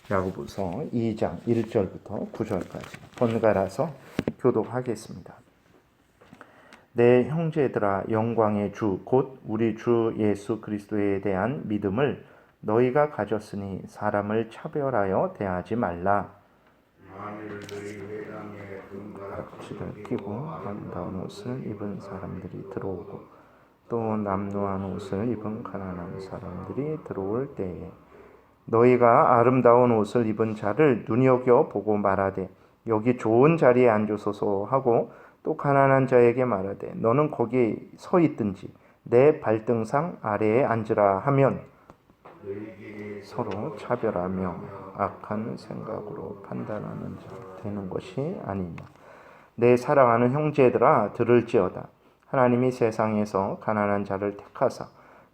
야고보서 2장 1절부터 9절까지 번갈아서 교독하겠습니다. 내 형제들아, 영광의 주 곧 우리 주 예수 그리스도에 대한 믿음을 너희가 가졌으니 사람을 차별하여 대하지 말라. 박쥐를 끼고 아름다운 옷을 입은 사람들이 들어오고 또 남루한 옷을 입은 가난한 사람들이 들어올 때에 너희가 아름다운 옷을 입은 자를 눈여겨 보고 말하되 여기 좋은 자리에 앉으소서 하고 또 가난한 자에게 말하되 너는 거기 서 있든지 내 발등상 아래에 앉으라 하면 서로 차별하며 악한 생각으로 판단하는 자 되는 것이 아니냐. 내 사랑하는 형제들아, 들을지어다. 하나님이 세상에서 가난한 자를 택하사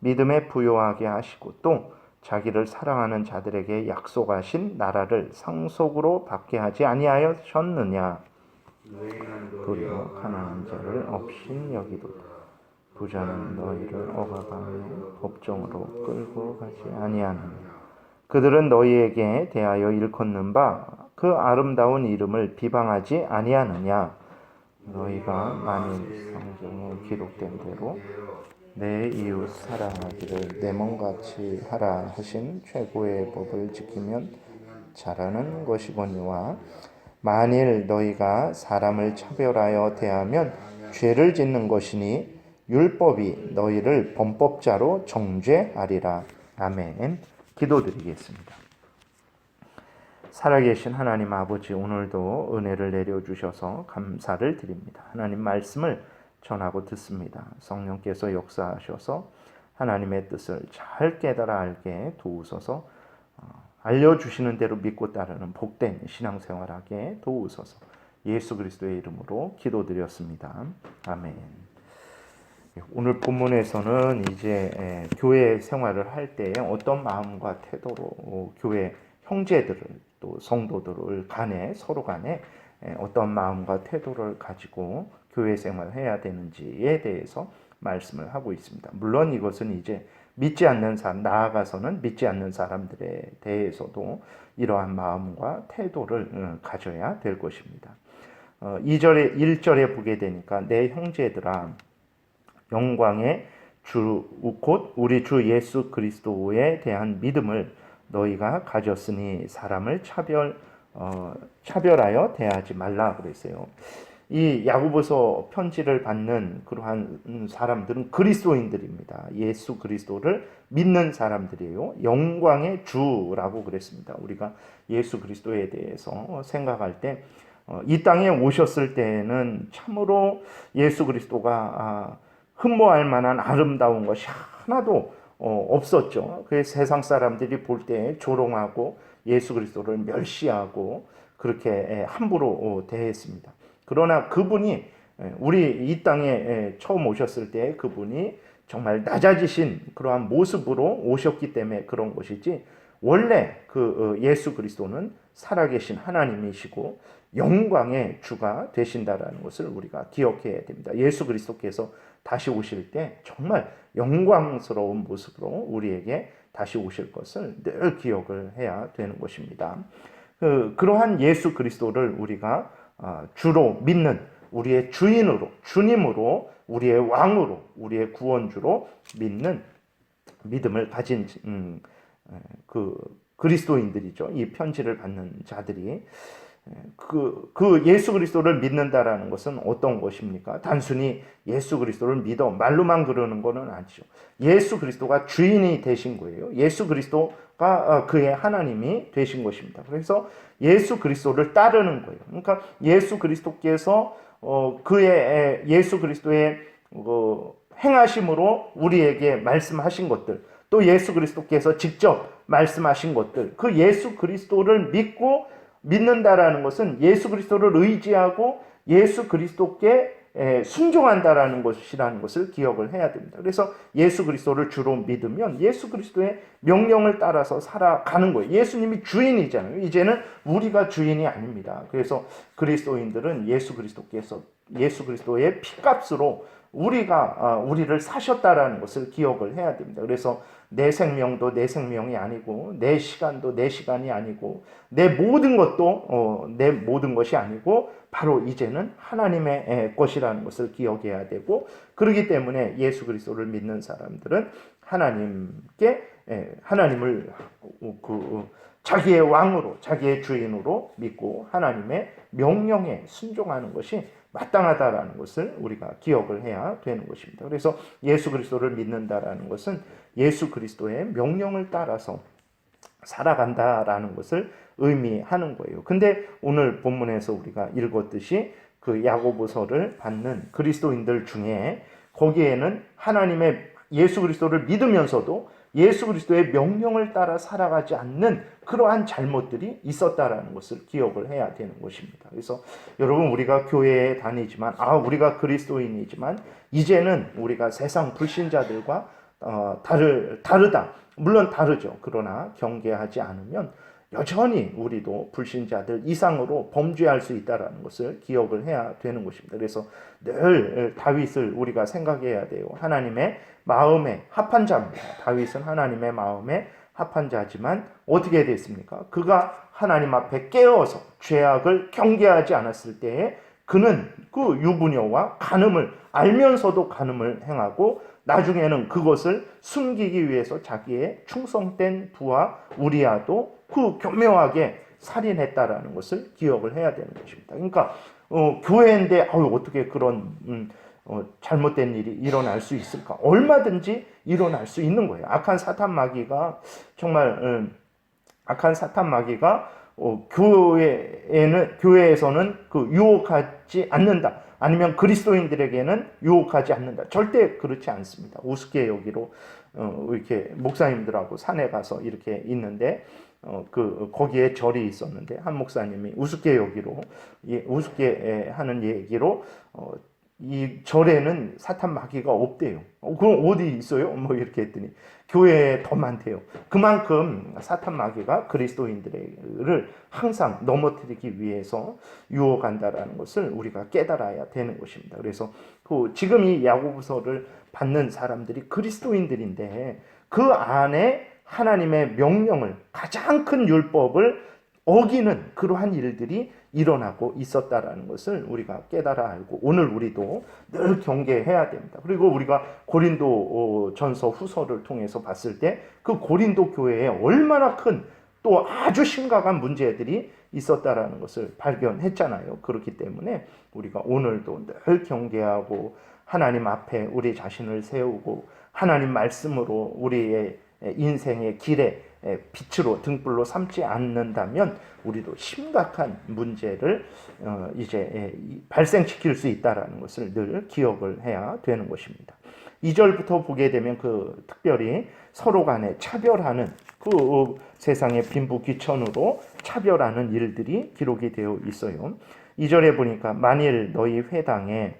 믿음에 부요하게 하시고 또 자기를 사랑하는 자들에게 약속하신 나라를 상속으로 받게 하지 아니하셨느냐. 도리어 가난한 자를 업신 여기도다. 부자는 너희를 억압하며 법정으로 끌고 가지 아니하느냐. 그들은 너희에게 대하여 일컫는 바 그 아름다운 이름을 비방하지 아니하느냐. 너희가 만일 성경에 기록된 대로 내 이웃 사랑하기를 내 몸같이 하라 하신 최고의 법을 지키면 잘하는 것이거니와 만일 너희가 사람을 차별하여 대하면 죄를 짓는 것이니 율법이 너희를 범법자로 정죄하리라. 아멘. 기도드리겠습니다. 살아계신 하나님 아버지, 오늘도 은혜를 내려주셔서 감사를 드립니다. 하나님 말씀을 전하고 듣습니다. 성령께서 역사하셔서 하나님의 뜻을 잘 깨달아 알게 도우소서. 알려주시는 대로 믿고 따르는 복된 신앙생활하게 도우소서. 예수 그리스도의 이름으로 기도드렸습니다. 아멘. 오늘 본문에서는 이제 교회 생활을 할 때에 어떤 마음과 태도로 교회 형제들을 또 성도들을 간에 서로 간에 어떤 마음과 태도를 가지고 교회 생활을 해야 되는지에 대해서 말씀을 하고 있습니다. 물론 이것은 이제 믿지 않는 사람, 나아가서는 믿지 않는 사람들에 대해서도 이러한 마음과 태도를 가져야 될 것입니다. 2절에 1절에 보게 되니까 내 형제들아, 영광의 주 곧 우리 주 예수 그리스도에 대한 믿음을 너희가 가졌으니 사람을 차별하여 대하지 말라 그랬어요. 이 야고보서 편지를 받는 그러한 사람들은 그리스도인들입니다. 예수 그리스도를 믿는 사람들이에요. 영광의 주라고 그랬습니다. 우리가 예수 그리스도에 대해서 생각할 때 이 땅에 오셨을 때는 참으로 예수 그리스도가 흠모할 만한 아름다운 것이 하나도 없었죠. 그래서 세상 사람들이 볼 때 조롱하고 예수 그리스도를 멸시하고 그렇게 함부로 대했습니다. 그러나 그분이 우리 이 땅에 처음 오셨을 때 그분이 정말 낮아지신 그러한 모습으로 오셨기 때문에 그런 것이지, 원래 그 예수 그리스도는 살아계신 하나님이시고 영광의 주가 되신다라는 것을 우리가 기억해야 됩니다. 예수 그리스도께서 다시 오실 때 정말 영광스러운 모습으로 우리에게 다시 오실 것을 늘 기억을 해야 되는 것입니다. 그러한 예수 그리스도를 우리가 주로 믿는, 우리의 주인으로, 주님으로, 우리의 왕으로, 우리의 구원주로 믿는 믿음을 가진 그 그리스도인들이죠. 이 편지를 받는 자들이 그 예수 그리스도를 믿는다라는 것은 어떤 것입니까? 단순히 예수 그리스도를 믿어 말로만 그러는 것은 아니죠. 예수 그리스도가 주인이 되신 거예요. 예수 그리스도가 그의 하나님이 되신 것입니다. 그래서 예수 그리스도를 따르는 거예요. 그러니까 예수 그리스도께서 그의 예수 그리스도의 행하심으로 우리에게 말씀하신 것들, 또 예수 그리스도께서 직접 말씀하신 것들, 그 예수 그리스도를 믿는다라는 것은 예수 그리스도를 의지하고 예수 그리스도께 순종한다라는 것이라는 것을 기억을 해야 됩니다. 그래서 예수 그리스도를 주로 믿으면 예수 그리스도의 명령을 따라서 살아가는 거예요. 예수님이 주인이잖아요. 이제는 우리가 주인이 아닙니다. 그래서 그리스도인들은 예수 그리스도의 피값으로 우리를 사셨다라는 것을 기억을 해야 됩니다. 그래서 내 생명도 내 생명이 아니고 내 시간도 내 시간이 아니고 내 모든 것도 내 모든 것이 아니고 바로 이제는 하나님의 것이라는 것을 기억해야 되고, 그렇기 때문에 예수 그리스도를 믿는 사람들은 하나님을 자기의 왕으로, 자기의 주인으로 믿고 하나님의 명령에 순종하는 것이 마땅하다라는 것을 우리가 기억을 해야 되는 것입니다. 그래서 예수 그리스도를 믿는다라는 것은 예수 그리스도의 명령을 따라서 살아간다라는 것을 의미하는 거예요. 근데 오늘 본문에서 우리가 읽었듯이 그 야고보서를 받는 그리스도인들 중에 거기에는 하나님의 예수 그리스도를 믿으면서도 예수 그리스도의 명령을 따라 살아가지 않는 그러한 잘못들이 있었다라는 것을 기억을 해야 되는 것입니다. 그래서 여러분, 우리가 교회에 다니지만 우리가 그리스도인이지만 이제는 우리가 세상 불신자들과 다르다. 물론 다르죠. 그러나 경계하지 않으면 여전히 우리도 불신자들 이상으로 범죄할 수 있다는 것을 기억을 해야 되는 것입니다. 그래서 늘 다윗을 우리가 생각해야 돼요. 하나님의 마음에 합한 자입니다. 다윗은 하나님의 마음에 합한 자지만 어떻게 됐습니까? 그가 하나님 앞에 깨어서 죄악을 경계하지 않았을 때에 그는 그 유부녀와 간음을 알면서도 간음을 행하고 나중에는 그것을 숨기기 위해서 자기의 충성된 부하 우리아도 그 교묘하게 살인했다라는 것을 기억을 해야 되는 것입니다. 그러니까 교회인데 어떻게 그런 잘못된 일이 일어날 수 있을까? 얼마든지 일어날 수 있는 거예요. 악한 사탄 마귀가 교회에서는 유혹하지 않는다. 아니면 그리스도인들에게는 유혹하지 않는다. 절대 그렇지 않습니다. 우습게 여기로 이렇게 목사님들하고 산에 가서 이렇게 있는데 거기에 절이 있었는데 한 목사님이 우습게 하는 얘기로 이 절에는 사탄 마귀가 없대요. 그럼 어디 있어요? 이렇게 했더니 교회에 더 많대요. 그만큼 사탄 마귀가 그리스도인들을 항상 넘어뜨리기 위해서 유혹한다라는 것을 우리가 깨달아야 되는 것입니다. 그래서 지금 이 야고보서를 받는 사람들이 그리스도인들인데 그 안에 하나님의 명령을, 가장 큰 율법을 어기는 그러한 일들이 일어나고 있었다라는 것을 우리가 깨달아 알고 오늘 우리도 늘 경계해야 됩니다. 그리고 우리가 고린도 전서 후서를 통해서 봤을 때 그 고린도 교회에 얼마나 큰 또 아주 심각한 문제들이 있었다라는 것을 발견했잖아요. 그렇기 때문에 우리가 오늘도 늘 경계하고 하나님 앞에 우리 자신을 세우고 하나님 말씀으로 우리의 인생의 길에 빛으로 등불로 삼지 않는다면 우리도 심각한 문제를 이제 발생시킬 수 있다라는 것을 늘 기억을 해야 되는 것입니다. 2절부터 보게 되면 특별히 서로 간에 차별하는 세상의 빈부귀천으로 차별하는 일들이 기록이 되어 있어요. 2절에 보니까 만일 너희 회당에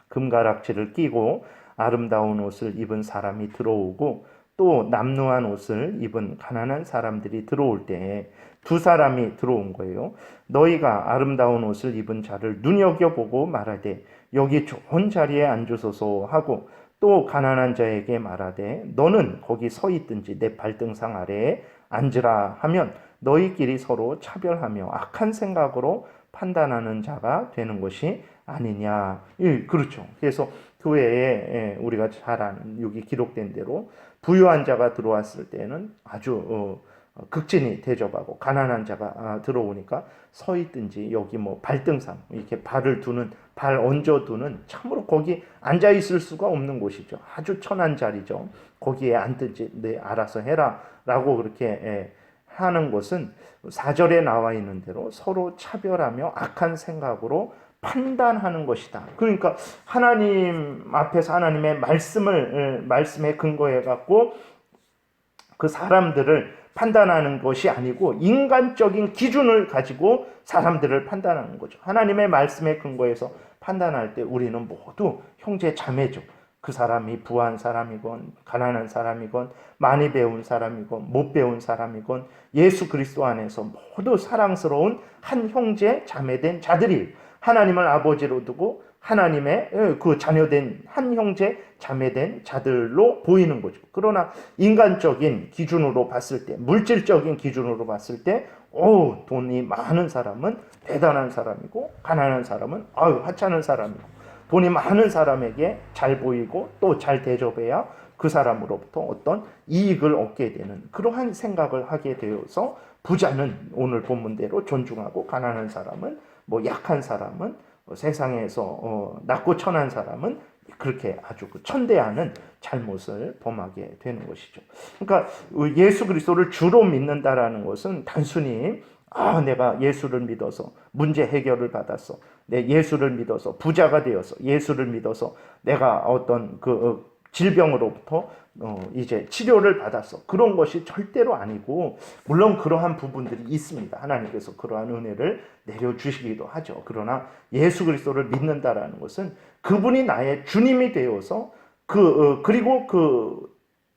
금가락지를 끼고 아름다운 옷을 입은 사람이 들어오고 또 남루한 옷을 입은 가난한 사람들이 들어올 때에 두 사람이 들어온 거예요. 너희가 아름다운 옷을 입은 자를 눈여겨보고 말하되 여기 좋은 자리에 앉으소서 하고 또 가난한 자에게 말하되 너는 거기 서 있든지 내 발등상 아래에 앉으라 하면 너희끼리 서로 차별하며 악한 생각으로 판단하는 자가 되는 것이 아니냐. 그렇죠. 그래서 교회에 우리가 잘 아는 여기 기록된 대로 부유한 자가 들어왔을 때는 아주 극진히 대접하고 가난한 자가 들어오니까 서 있든지 여기 발등상 이렇게 발 얹어 두는 참으로 거기 앉아 있을 수가 없는 곳이죠. 아주 천한 자리죠. 거기에 앉든지 네 알아서 해라라고 그렇게 하는 것은 4절에 나와 있는 대로 서로 차별하며 악한 생각으로 판단하는 것이다. 그러니까 하나님 앞에서 하나님의 말씀에 근거해 갖고 그 사람들을 판단하는 것이 아니고 인간적인 기준을 가지고 사람들을 판단하는 거죠. 하나님의 말씀에 근거해서 판단할 때 우리는 모두 형제 자매죠. 그 사람이 부한 사람이건 가난한 사람이건 많이 배운 사람이건 못 배운 사람이건 예수 그리스도 안에서 모두 사랑스러운 한 형제 자매된 자들이 하나님을 아버지로 두고 하나님의 그 자녀된 한 형제 자매된 자들로 보이는 거죠. 그러나 인간적인 기준으로 봤을 때, 물질적인 기준으로 봤을 때, 돈이 많은 사람은 대단한 사람이고 가난한 사람은 하찮은 사람이고, 돈이 많은 사람에게 잘 보이고 또 잘 대접해야 그 사람으로부터 어떤 이익을 얻게 되는 그러한 생각을 하게 되어서, 부자는 오늘 본문대로 존중하고 가난한 사람은, 약한 사람은, 세상에서 낮고 천한 사람은 그렇게 아주 천대하는 잘못을 범하게 되는 것이죠. 그러니까 예수 그리스도를 주로 믿는다라는 것은 단순히 내가 예수를 믿어서 문제 해결을 받았어, 내 예수를 믿어서 부자가 되어서, 예수를 믿어서 내가 어떤 질병으로부터 이제 치료를 받았어, 그런 것이 절대로 아니고, 물론 그러한 부분들이 있습니다. 하나님께서 그러한 은혜를 내려주시기도 하죠. 그러나 예수 그리스도를 믿는다라는 것은 그분이 나의 주님이 되어서 그리고 그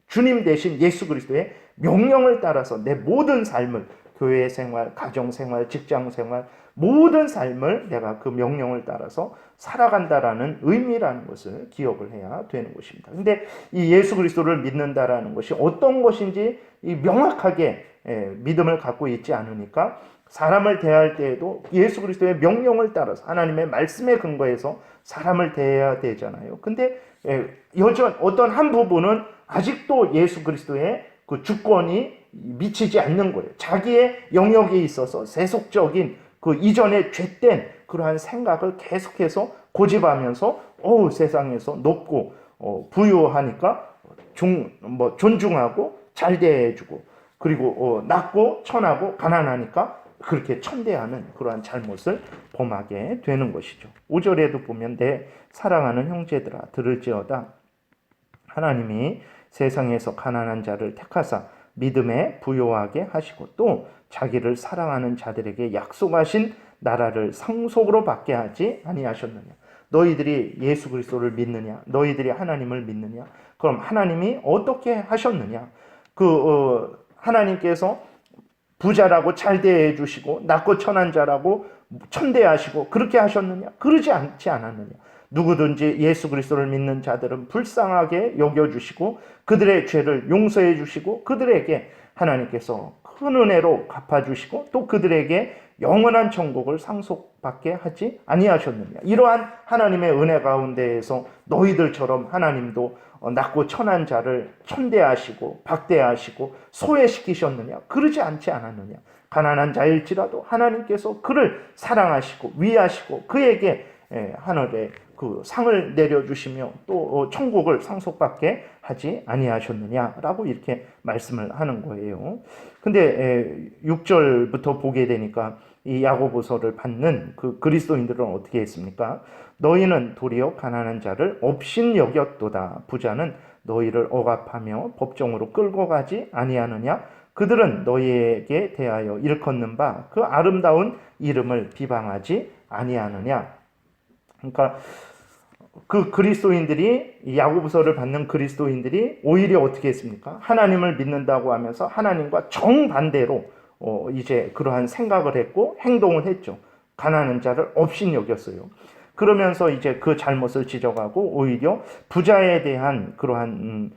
주님 대신 예수 그리스도의 명령을 따라서 내 모든 삶을, 교회 생활, 가정 생활, 직장 생활, 모든 삶을 내가 그 명령을 따라서 살아간다라는 의미라는 것을 기억을 해야 되는 것입니다. 근데 이 예수 그리스도를 믿는다라는 것이 어떤 것인지 명확하게 믿음을 갖고 있지 않으니까, 사람을 대할 때에도 예수 그리스도의 명령을 따라서 하나님의 말씀에 근거해서 사람을 대해야 되잖아요. 근데 어떤 한 부분은 아직도 예수 그리스도의 그 주권이 미치지 않는 거예요. 자기의 영역에 있어서 세속적인 그 이전에 죄된 그러한 생각을 계속해서 고집하면서 세상에서 높고 부유하니까 존중하고 잘 대해주고, 그리고 낮고 천하고 가난하니까 그렇게 천대하는 그러한 잘못을 범하게 되는 것이죠. 5절에도 보면 내 사랑하는 형제들아 들을지어다, 하나님이 세상에서 가난한 자를 택하사 믿음에 부요하게 하시고 또 자기를 사랑하는 자들에게 약속하신 나라를 상속으로 받게 하지 아니하셨느냐. 너희들이 예수 그리스도를 믿느냐, 너희들이 하나님을 믿느냐, 그럼 하나님이 어떻게 하셨느냐. 하나님께서 부자라고 잘 대해 주시고 낮고 천한 자라고 천대하시고 그렇게 하셨느냐? 그러지 않지 않았느냐. 누구든지 예수 그리스도를 믿는 자들은 불쌍하게 여겨주시고 그들의 죄를 용서해 주시고 그들에게 하나님께서 큰 은혜로 갚아주시고 또 그들에게 영원한 천국을 상속받게 하지 아니하셨느냐. 이러한 하나님의 은혜 가운데에서 너희들처럼 하나님도 낮고 천한 자를 천대하시고 박대하시고 소외시키셨느냐? 그러지 않지 않았느냐. 가난한 자일지라도 하나님께서 그를 사랑하시고 위하시고 그에게 하늘에 그 상을 내려주시며 또 천국을 상속받게 하지 아니하셨느냐라고 이렇게 말씀을 하는 거예요. 근데 6절부터 보게 되니까 이 야고보서를 받는 그 그리스도인들은 어떻게 했습니까? 너희는 도리어 가난한 자를 업신 여겼도다. 부자는 너희를 억압하며 법정으로 끌고 가지 아니하느냐? 그들은 너희에게 대하여 일컫는 바 그 아름다운 이름을 비방하지 아니하느냐? 그러니까 그 그리스도인들이, 야고보서를 받는 그리스도인들이 오히려 어떻게 했습니까? 하나님을 믿는다고 하면서 하나님과 정반대로 이제 그러한 생각을 했고 행동을 했죠. 가난한 자를 업신 여겼어요. 그러면서 이제 그 잘못을 지적하고 오히려 부자에 대한 그러한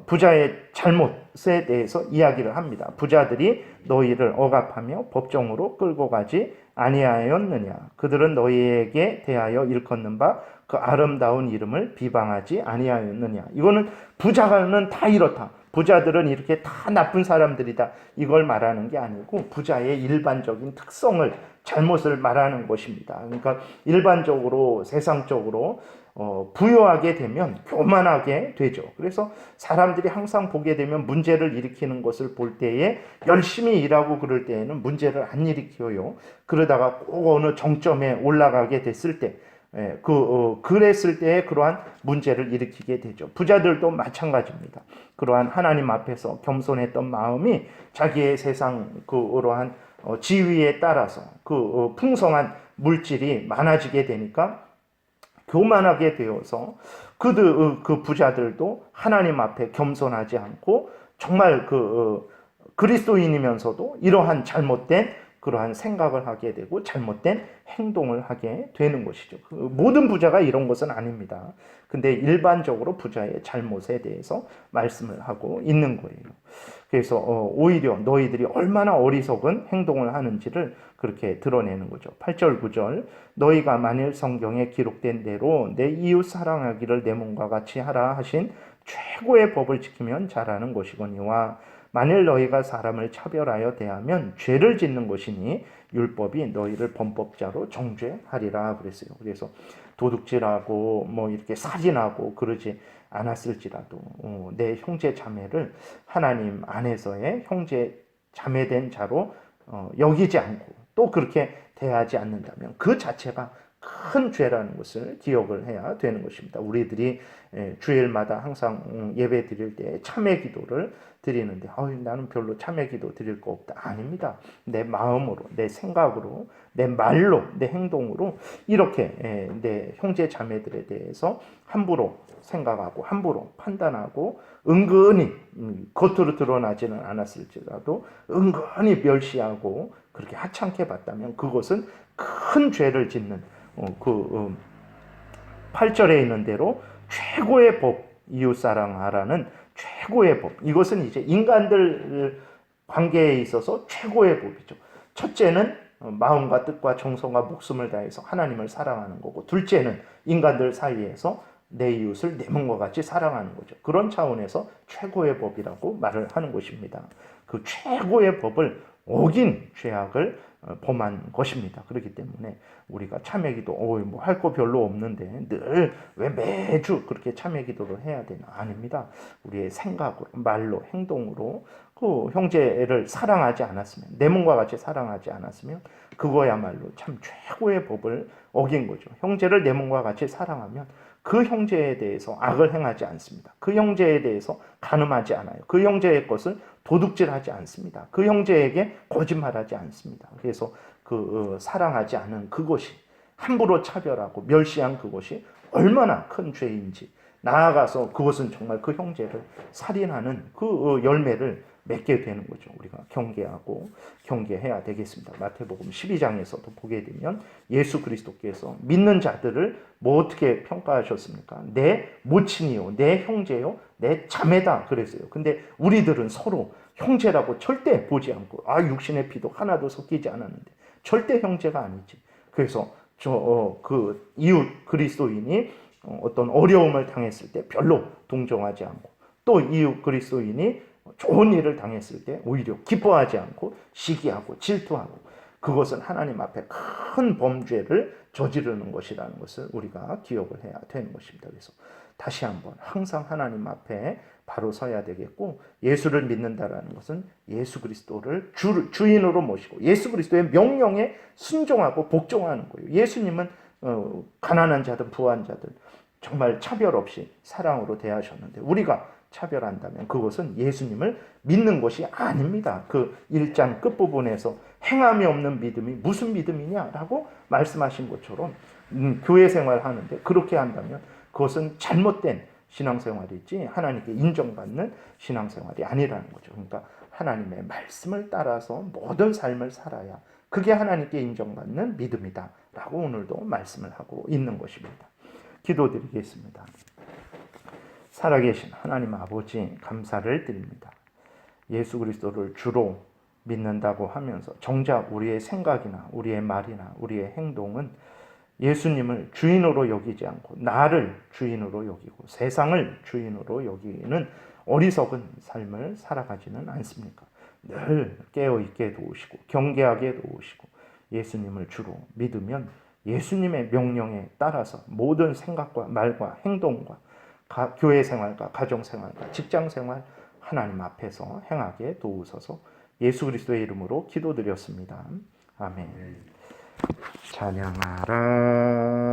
부자의 잘못에 대해서 이야기를 합니다. 부자들이 너희를 억압하며 법정으로 끌고 가지 아니하였느냐. 그들은 너희에게 대하여 일컫는 바 그 아름다운 이름을 비방하지 아니하였느냐. 이거는 부자는 다 이렇다, 부자들은 이렇게 다 나쁜 사람들이다, 이걸 말하는 게 아니고 부자의 일반적인 특성을, 잘못을 말하는 것입니다. 그러니까 일반적으로 세상적으로 부유하게 되면 교만하게 되죠. 그래서 사람들이 항상 보게 되면 문제를 일으키는 것을 볼 때에 열심히 일하고 그럴 때에는 문제를 안 일으켜요. 그러다가 꼭 어느 정점에 올라가게 됐을 때 그랬을 때에 그러한 문제를 일으키게 되죠. 부자들도 마찬가지입니다. 그러한 하나님 앞에서 겸손했던 마음이 자기의 세상 그러한 지위에 따라서 풍성한 물질이 많아지게 되니까 교만하게 되어서 그 부자들도 하나님 앞에 겸손하지 않고 정말 그리스도인이면서도 이러한 잘못된 그러한 생각을 하게 되고 잘못된 행동을 하게 되는 것이죠. 모든 부자가 이런 것은 아닙니다. 근데 일반적으로 부자의 잘못에 대해서 말씀을 하고 있는 거예요. 그래서 오히려 너희들이 얼마나 어리석은 행동을 하는지를 그렇게 드러내는 거죠. 8절 9절 너희가 만일 성경에 기록된 대로 내 이웃 사랑하기를 내 몸과 같이 하라 하신 최고의 법을 지키면 잘하는 것이거니와 만일 너희가 사람을 차별하여 대하면 죄를 짓는 것이니 율법이 너희를 범법자로 정죄하리라 그랬어요. 그래서 도둑질하고 뭐 이렇게 살인하고 그러지 않았을지라도 내 형제 자매를 하나님 안에서의 형제 자매된 자로 여기지 않고 또 그렇게 대하지 않는다면 그 자체가 큰 죄라는 것을 기억을 해야 되는 것입니다. 우리들이 주일마다 항상 예배 드릴 때 참회 기도를 드리는데 나는 별로 참회 기도 드릴 거 없다. 아닙니다. 내 마음으로, 내 생각으로, 내 말로, 내 행동으로 이렇게 내 형제 자매들에 대해서 함부로 생각하고 함부로 판단하고 은근히 겉으로 드러나지는 않았을지라도 은근히 멸시하고 그렇게 하찮게 봤다면 그것은 큰 죄를 짓는 8절에 있는 대로 최고의 법, 이웃사랑하라는 최고의 법. 이것은 이제 인간들 관계에 있어서 최고의 법이죠. 첫째는 마음과 뜻과 정성과 목숨을 다해서 하나님을 사랑하는 거고, 둘째는 인간들 사이에서 내 이웃을 내 몸과 같이 사랑하는 거죠. 그런 차원에서 최고의 법이라고 말을 하는 것입니다. 그 최고의 법을 어긴 죄악을 범한 것입니다. 그렇기 때문에 우리가 참회기도 뭐 할 거 별로 없는데 늘 왜 매주 그렇게 참회기도를 해야 되나? 아닙니다. 우리의 생각으로, 말로, 행동으로 그 형제를 사랑하지 않았으면, 내 몸과 같이 사랑하지 않았으면 그거야말로 참 최고의 법을 어긴 거죠. 형제를 내 몸과 같이 사랑하면 그 형제에 대해서 악을 행하지 않습니다. 그 형제에 대해서 간음하지 않아요. 그 형제의 것을 도둑질하지 않습니다. 그 형제에게 거짓말하지 않습니다. 그래서 사랑하지 않은 그것이, 함부로 차별하고 멸시한 그것이 얼마나 큰 죄인지, 나아가서 그것은 정말 그 형제를 살인하는 그 열매를 맺게 되는 거죠. 우리가 경계하고 경계해야 되겠습니다. 마태복음 12장에서도 보게 되면 예수 그리스도께서 믿는 자들을 뭐 어떻게 평가하셨습니까? 내 모친이요, 내 형제요, 내 자매다 그랬어요. 근데 우리들은 서로 형제라고 절대 보지 않고 육신의 피도 하나도 섞이지 않았는데 절대 형제가 아니지. 그래서 그 이웃 그리스도인이 어떤 어려움을 당했을 때 별로 동정하지 않고, 또 이웃 그리스도인이 좋은 일을 당했을 때 오히려 기뻐하지 않고 시기하고 질투하고, 그것은 하나님 앞에 큰 범죄를 저지르는 것이라는 것을 우리가 기억을 해야 되는 것입니다. 그래서 다시 한번 항상 하나님 앞에 바로 서야 되겠고, 예수를 믿는다라는 것은 예수 그리스도를 주인으로 모시고 예수 그리스도의 명령에 순종하고 복종하는 거예요. 예수님은 가난한 자든 부한 자든 정말 차별 없이 사랑으로 대하셨는데 우리가 차별한다면 그것은 예수님을 믿는 것이 아닙니다. 그 1장 끝부분에서 행함이 없는 믿음이 무슨 믿음이냐라고 말씀하신 것처럼 교회 생활하는데 그렇게 한다면 그것은 잘못된 신앙생활이지 하나님께 인정받는 신앙생활이 아니라는 거죠. 그러니까 하나님의 말씀을 따라서 모든 삶을 살아야 그게 하나님께 인정받는 믿음이다라고 오늘도 말씀을 하고 있는 것입니다. 기도드리겠습니다. 살아계신 하나님 아버지, 감사를 드립니다. 예수 그리스도를 주로 믿는다고 하면서 정작 우리의 생각이나 우리의 말이나 우리의 행동은 예수님을 주인으로 여기지 않고 나를 주인으로 여기고 세상을 주인으로 여기는 어리석은 삶을 살아가지는 않습니까? 늘 깨어있게 도우시고 경계하게 도우시고 예수님을 주로 믿으면 예수님의 명령에 따라서 모든 생각과 말과 행동과 교회 생활과 가정 생활과 직장 생활 하나님 앞에서 행하게 도우소서. 예수 그리스도의 이름으로 기도드렸습니다. 아멘. 찬양하라